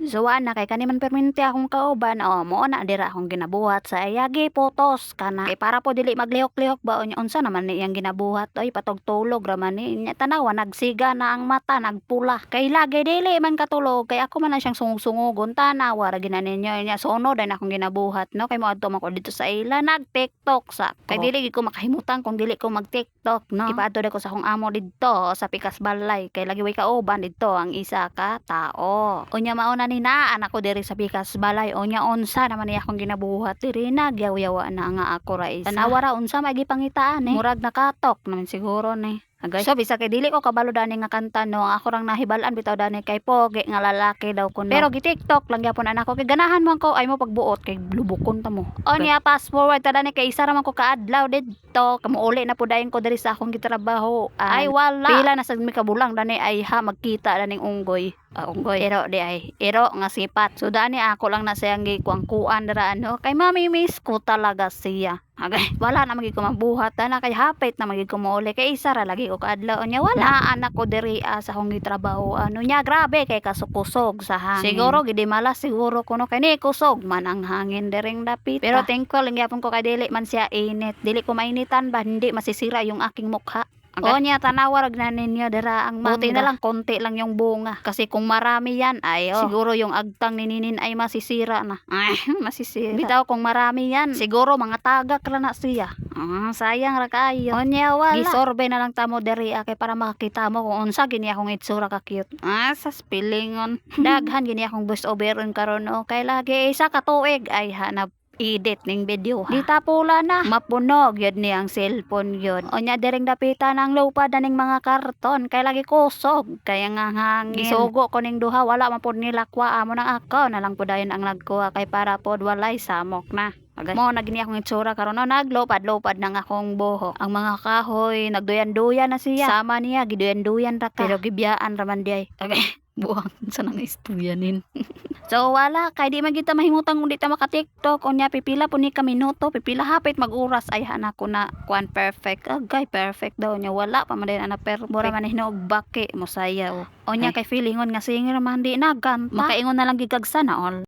Suwa na kay kaniman perminti akong kauban o mo na dira akong ginabuhat sa iyagi potos kana kay para po dili maglihok-lihok ba unya unsa naman ni iyang ginabuhat oy patog-tulog ra man ni nya tanawa nagsiga na ang mata nagpula kay lagi dili man katulog kay ako man na siyang sungog-sungogon tanawa ra gina ninyo nya sunod ay akong ginabuhat no kay moadto man ko dito sa ila nag TikTok sa kay dili gid ko makahimutan kung dili ko mag TikTok no ipaadto ko sa akong amo didto sa pikas balay kay lagi way kauban didto ang isa ka tao unya mauna ni na anak ko diri sa pikas balay unya unsa naman niya akong ginabuhat diri nagyaw-yawa na nga ako ra isa tanawa ra unsa magipangitaan murag nakatok naman siguro ni agay so bisa kay dili ko kabalo dani nga kanta no ako rang nahibalan bitaw dani kay pogi nga lalaki daw kuno pero gi TikTok lang gyapon anak ko kay ganahan man ko ay mo pagbuot kay lubukon ta mo unya fast forward ta dani kay isa ra man ko kaadlaw didto kamuuli na pudayon ko diri sa akong gitrabaho ay wala pila na sad mi kabulang dani ay ha magkita daning unggoy unggoy ero di ay ero nga sipat so dani ako lang na siyang gikuang-kuan dira ano kay mami-miss ko talaga siya agay wala na magig ko mabuhat na kay hapit na magig ko mauli kay isa ra lagi ko kaadlaw nya wala anak ko diri sa akong gitrabaho ano nya grabe kay kasukusog sa hangin siguro gidi malas siguro kuno kay ni kusog man ang hangin diring dapit pero thankful lang gyapon ko kay dili man siya init dili ko mainitan ba hindi masisira yung aking mukha o niya tanawa rag na ninyo dira ang mangga. Buti na lang konti lang yung bunga. Kasi kung marami yan ay siguro yung agtang ni Ninin ay masisira na. Ay masisira. Bitaw kung marami yan siguro mga tagak ra na siya. Sayang ra kayo. O niya wala. Gisorbe na lang tamo diri kay para makakita mo kung unsa gini akong itsura ka cute. Sa spillingon. Daghan gini akong voice overon karon o kay lagi isa ka tuig ay hanap edit ning video ha. Di tapula na mapunog yun ni ang cellphone yun onya direng dapitan ang lupad na ning mga karton kay lagi kusog kaya nga hangin isugo ko ning duha wala man pod nilakwa amo nang ako na lang pudayon ang nagkuha kay para pod walay samok na agay mo nagini akong itsura karon no naglupad-lupad nang akong buhok ang mga kahoy nagduyan-duyan na siya sama niya giduyan-duyan ra ka pero gibiyaan ra man di ay agay buwang sa nang istoryanin so wala kay di man kita mahimutang kung di ta maka TikTok unya pipila po ni ka minuto pipila hapit mag-uras ay hanak ko na kuan perfect agay perfect daw nya wala pa man din ana pero bora man hinog baki mo sayaw unya kay feelingon nga singer man di na ganta makaingon na lang gigagsa na all